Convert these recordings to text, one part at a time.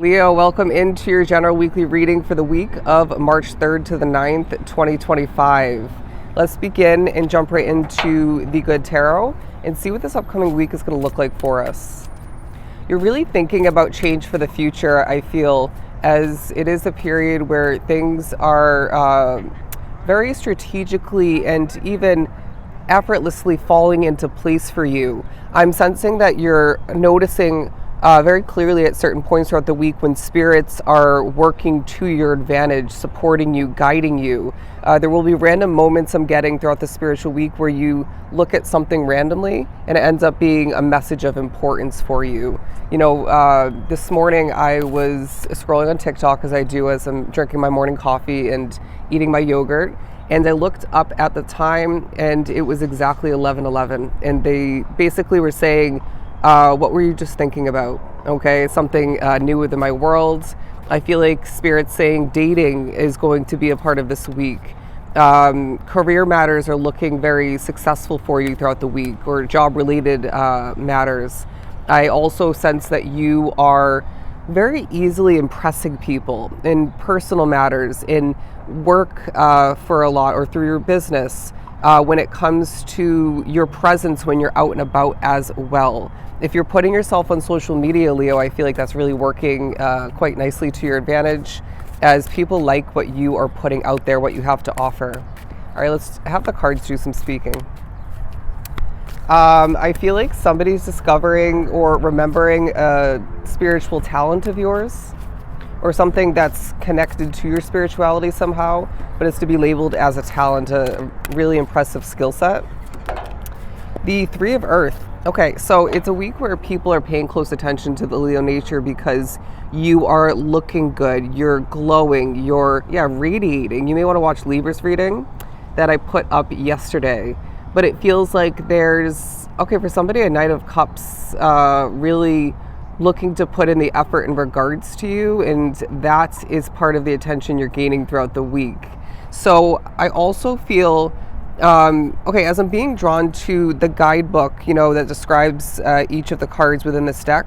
Leo, welcome into your general weekly reading for the week of March 3rd to the 9th, 2025. Let's begin and jump right into the Good Tarot and see what this upcoming week is going to look like for us. You're really thinking about change for the future, I feel, as it is a period where things are very strategically and even effortlessly falling into place for you. I'm sensing that you're noticing very clearly at certain points throughout the week when spirits are working to your advantage, supporting you, guiding you. There will be random moments I'm getting throughout the spiritual week where you look at something randomly and it ends up being a message of importance for you. You know, this morning I was scrolling on TikTok as I do as I'm drinking my morning coffee and eating my yogurt. And I looked up at the time and it was exactly 11:11. And they basically were saying, what were you just thinking about? Okay, something new within my world. I feel like Spirit's saying dating is going to be a part of this week. Career matters are looking very successful for you throughout the week, or job-related matters. I also sense that you are very easily impressing people in personal matters, in work for a lot, or through your business. When it comes to your presence when you're out and about as well. If you're putting yourself on social media, Leo, I feel like that's really working quite nicely to your advantage, as people like what you are putting out there, what you have to offer. All right, let's have the cards do some speaking. I feel like somebody's discovering or remembering a spiritual talent of yours, or something that's connected to your spirituality somehow, but it's to be labeled as a talent, a really impressive skill set. The Three of Earth. Okay, so it's a week where people are paying close attention to the Leo nature because you are looking good, you're glowing, you're radiating. You may want to watch Libra's reading that I put up yesterday, but it feels like there's, for somebody, a Knight of Cups, really looking to put in the effort in regards to you, and that is part of the attention you're gaining throughout the week. So I also feel, as I'm being drawn to the guidebook, that describes each of the cards within this deck,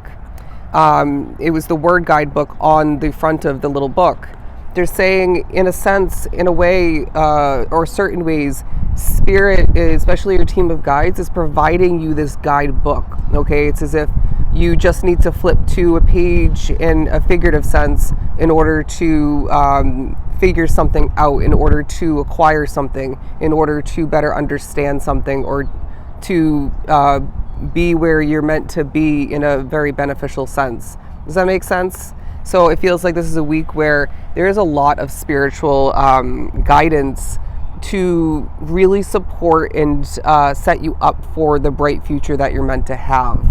it was the word guidebook on the front of the little book. They're saying, in a sense, in a way, or certain ways, Spirit, especially your team of guides, is providing you this guidebook. Okay, it's as if you just need to flip to a page in a figurative sense in order to figure something out, in order to acquire something, in order to better understand something, or to be where you're meant to be in a very beneficial sense. Does that make sense? So it feels like this is a week where there is a lot of spiritual guidance to really support and set you up for the bright future that you're meant to have.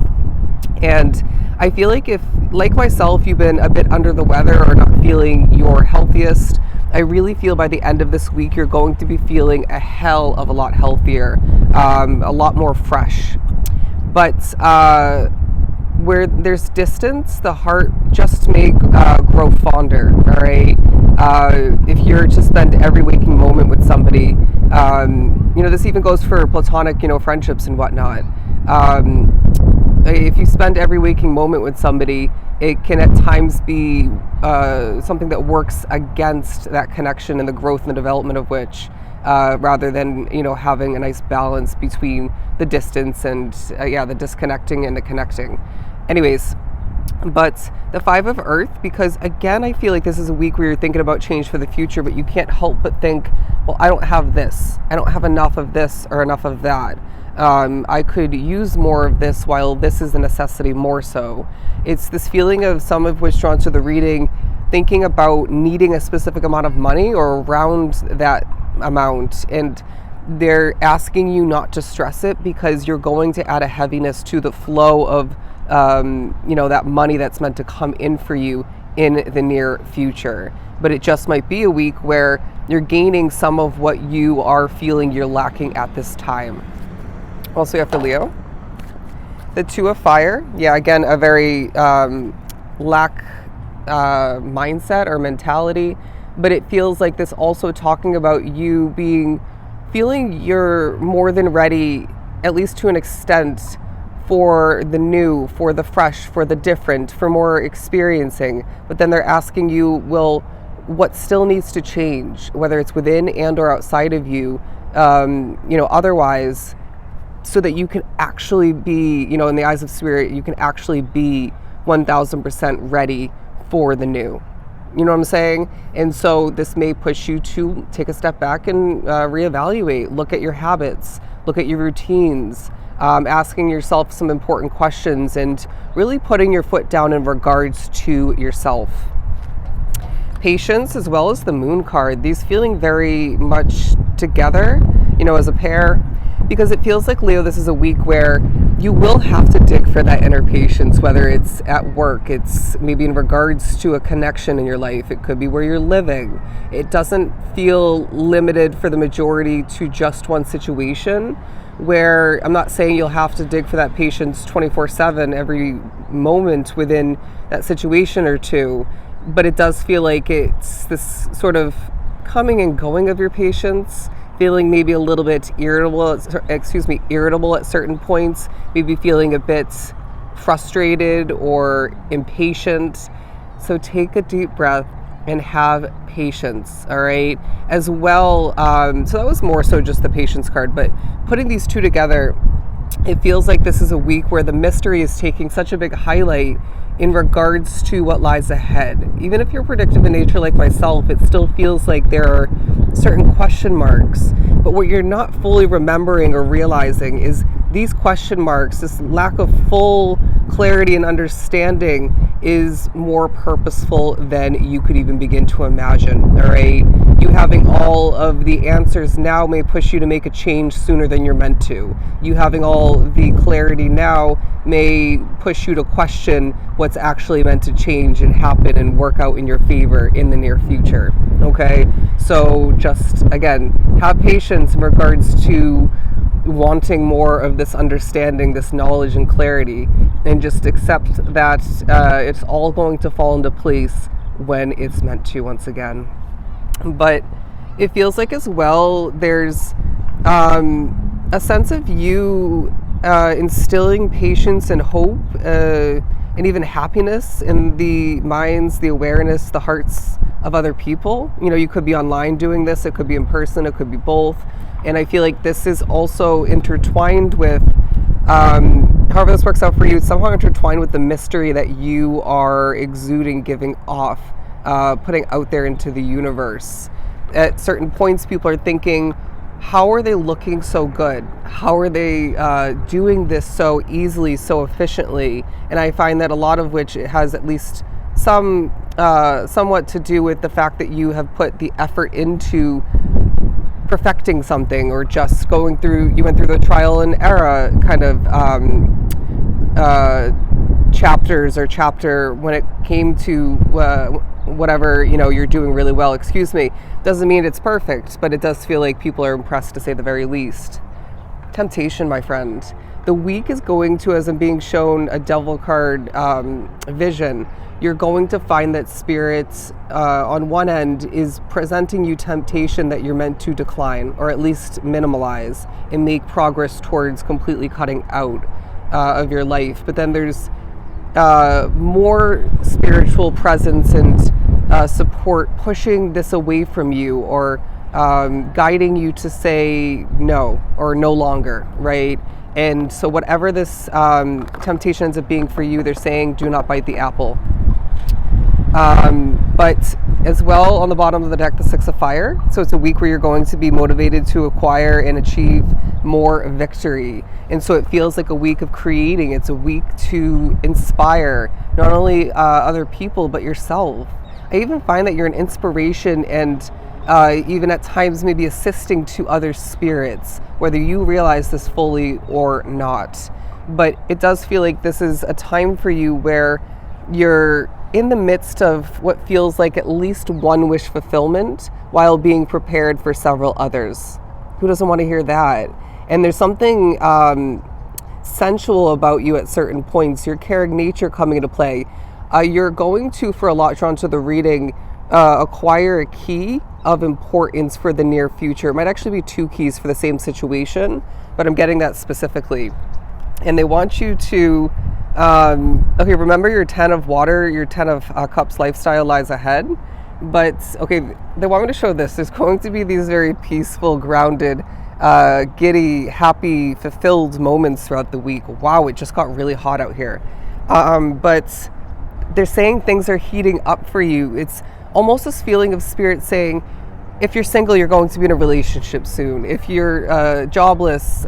And I feel like if, like myself, you've been a bit under the weather or not feeling your healthiest, I really feel by the end of this week, you're going to be feeling a hell of a lot healthier, a lot more fresh. But where there's distance, the heart just may grow fonder, all right? If you're to spend every waking moment with somebody, this even goes for platonic, friendships and whatnot. If you spend every waking moment with somebody, it can at times be something that works against that connection and the growth and the development of which, rather than, having a nice balance between the distance and, the disconnecting and the connecting. Anyways, but the Five of Earth, because again, I feel like this is a week where you're thinking about change for the future, but you can't help but think, well, I don't have this. I don't have enough of this or enough of that. I could use more of this while this is a necessity more so. It's this feeling of some of which drawn to the reading, thinking about needing a specific amount of money or around that amount, and they're asking you not to stress it because you're going to add a heaviness to the flow of that money that's meant to come in for you in the near future. But it just might be a week where you're gaining some of what you are feeling you're lacking at this time. Also, you have the Leo. The Two of Fire. Yeah, again, a very lack mindset or mentality. But it feels like this also talking about you feeling you're more than ready, at least to an extent, for the new, for the fresh, for the different, for more experiencing. But then they're asking you, well, what still needs to change, whether it's within and or outside of you, otherwise, so that you can actually be, in the eyes of spirit, you can actually be 1000% ready for the new. You know what I'm saying? And so this may push you to take a step back and reevaluate, look at your habits, look at your routines, asking yourself some important questions, and really putting your foot down in regards to yourself. Patience, as well as the moon card, these feeling very much together, as a pair, because it feels like, Leo, this is a week where you will have to dig for that inner patience, whether it's at work, it's maybe in regards to a connection in your life, it could be where you're living. It doesn't feel limited for the majority to just one situation, where I'm not saying you'll have to dig for that patience 24/7 every moment within that situation or two, but it does feel like it's this sort of coming and going of your patience, feeling maybe a little bit irritable at certain points, maybe feeling a bit frustrated or impatient. So take a deep breath and have patience, all right? As well, so that was more so just the patience card, but putting these two together, it feels like this is a week where the mystery is taking such a big highlight in regards to what lies ahead. Even if you're predictive in nature like myself, it still feels like there are certain question marks. But what you're not fully remembering or realizing is these question marks, this lack of full clarity and understanding, is more purposeful than you could even begin to imagine, all right? You having all of the answers now may push you to make a change sooner than you're meant to. You having all the clarity now may push you to question what's actually meant to change and happen and work out in your favor in the near future, okay? So just, again, have patience in regards to wanting more of this understanding, this knowledge and clarity, and just accept that it's all going to fall into place when it's meant to once again. But it feels like as well there's a sense of you instilling patience and hope and even happiness in the minds, the awareness, the hearts of other people. You could be online doing this, it could be in person, it could be both. And I feel like this is also intertwined with, however this works out for you, it's somehow intertwined with the mystery that you are exuding, giving off, putting out there into the universe. At certain points, people are thinking, how are they looking so good? How are they doing this so easily, so efficiently? And I find that a lot of which it has at least somewhat to do with the fact that you have put the effort into perfecting something, or just you went through the trial and error kind of chapter when it came to whatever you're doing really well, doesn't mean it's perfect, but it does feel like people are impressed, to say the very least. Temptation, my friend. The week is going to, as I'm being shown a devil card vision, you're going to find that spirits on one end is presenting you temptation that you're meant to decline, or at least minimalize, and make progress towards completely cutting out of your life. But then there's more spiritual presence and support pushing this away from you, or guiding you to say no or no longer, right? And so whatever this temptation ends up being for you, they're saying do not bite the apple. But as well, on the bottom of the deck, the Six of Fire. So it's a week where you're going to be motivated to acquire and achieve more victory. And so it feels like a week of creating. It's a week to inspire not only other people, but yourself. I even find that you're an inspiration, and even at times maybe assisting to other spirits, whether you realize this fully or not. But it does feel like this is a time for you where you're in the midst of what feels like at least one wish fulfillment while being prepared for several others. Who doesn't want to hear that? And there's something sensual about you at certain points, your caring nature coming into play. You're going to, for a lot drawn to the reading, acquire a key of importance for the near future. It might actually be two keys for the same situation, but I'm getting that specifically. and they want you to, okay, remember your 10 of water, your 10 of cups lifestyle lies ahead. But, okay, they want me to show this. There's going to be these very peaceful, grounded, giddy, happy, fulfilled moments throughout the week. Wow, it just got really hot out here. But they're saying things are heating up for you. It's almost this feeling of spirit saying, if you're single, you're going to be in a relationship soon. If you're jobless,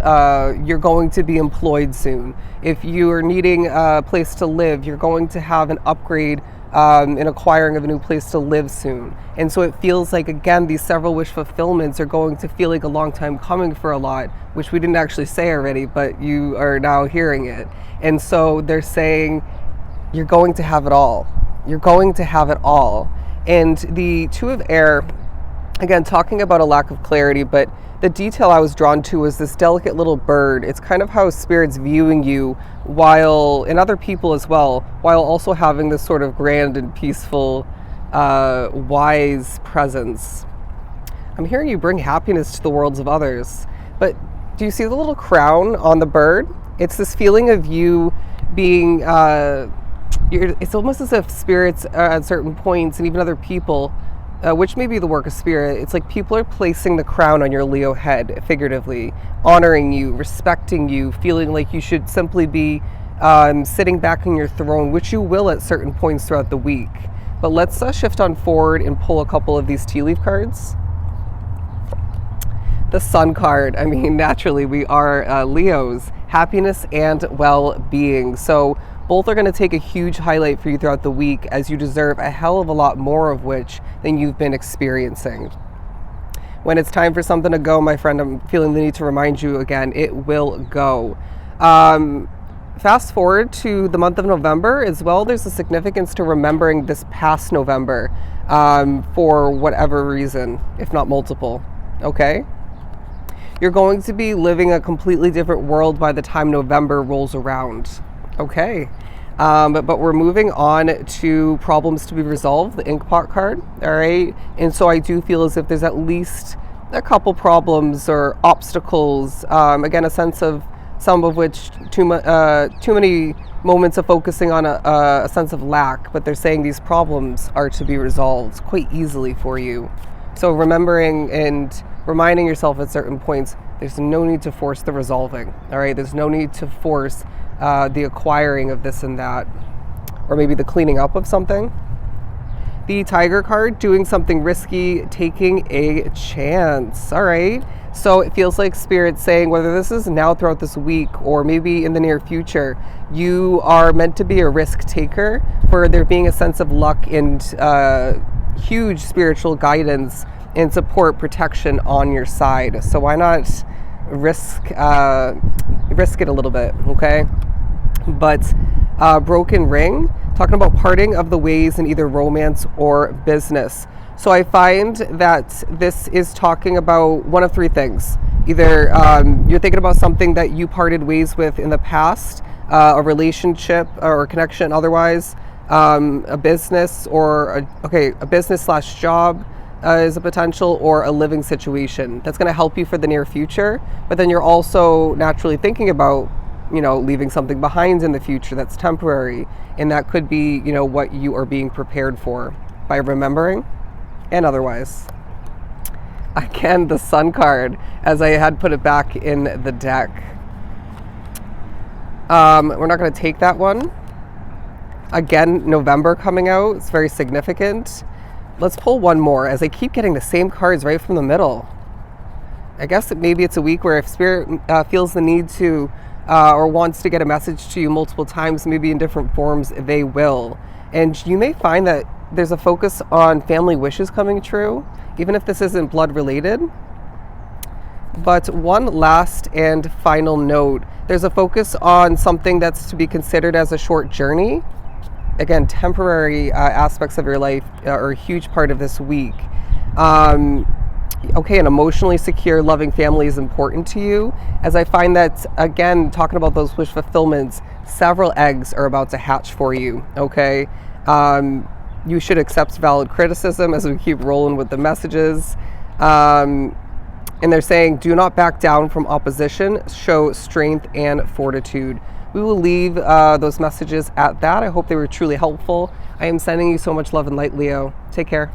you're going to be employed soon. If you're needing a place to live, you're going to have an upgrade in acquiring of a new place to live soon. And so it feels like, again, these several wish fulfillments are going to feel like a long time coming for a lot, which we didn't actually say already, but you are now hearing it. And so they're saying, you're going to have it all. You're going to have it all. And the Two of Air, again, talking about a lack of clarity, but the detail I was drawn to was this delicate little bird. It's kind of how Spirit's viewing you, while, and other people as well, while also having this sort of grand and peaceful, wise presence. I'm hearing you bring happiness to the worlds of others. But do you see the little crown on the bird? It's this feeling of you being, it's almost as if spirits at certain points, and even other people, which may be the work of spirit, it's like people are placing the crown on your Leo head, figuratively, honoring you, respecting you, feeling like you should simply be sitting back on your throne, which you will at certain points throughout the week. But let's shift on forward and pull a couple of these tea leaf cards. The Sun card, I mean, naturally, we are Leos, happiness and well-being. So both are going to take a huge highlight for you throughout the week, as you deserve a hell of a lot more of which than you've been experiencing. When it's time for something to go, my friend, I'm feeling the need to remind you again, it will go. Fast forward to the month of November as well. There's a significance to remembering this past November for whatever reason, if not multiple, okay? You're going to be living a completely different world by the time November rolls around. Okay, but we're moving on to problems to be resolved, the Inkpot card, all right? And so I do feel as if there's at least a couple problems or obstacles, again, a sense of some of which too many moments of focusing on a sense of lack, but they're saying these problems are to be resolved quite easily for you. So remembering and reminding yourself at certain points, there's no need to force the resolving, all right? There's no need to force the acquiring of this and that, or maybe the cleaning up of something. The Tiger card, doing something risky, taking a chance, all right? So it feels like Spirit's saying, whether this is now throughout this week or maybe in the near future, you are meant to be a risk taker, for there being a sense of luck and huge spiritual guidance and support, protection on your side. So why not risk it a little bit, okay? But Broken Ring, talking about parting of the ways in either romance or business. So I find that this is talking about one of three things. Either you're thinking about something that you parted ways with in the past, a relationship or connection otherwise, a business or a business / job is a potential, or a living situation that's going to help you for the near future. But then you're also naturally thinking about, leaving something behind in the future that's temporary, and that could be, what you are being prepared for by remembering and otherwise. Again, the Sun card, as I had put it back in the deck. We're not going to take that one. Again, November coming out, it's very significant. Let's pull one more, as I keep getting the same cards right from the middle. I guess maybe it's a week where if Spirit feels the need to or wants to get a message to you multiple times, maybe in different forms, they will. And you may find that there's a focus on family wishes coming true, even if this isn't blood related. But one last and final note, there's a focus on something that's to be considered as a short journey. Again, temporary aspects of your life are a huge part of this week. Okay, an emotionally secure, loving family is important to you, as I find that, again, talking about those wish fulfillments, several eggs are about to hatch for you, okay? You should accept valid criticism as we keep rolling with the messages. And And they're saying, do not back down from opposition, show strength and fortitude. We will leave those messages at that. I hope they were truly helpful. I am sending you so much love and light, Leo. Take care.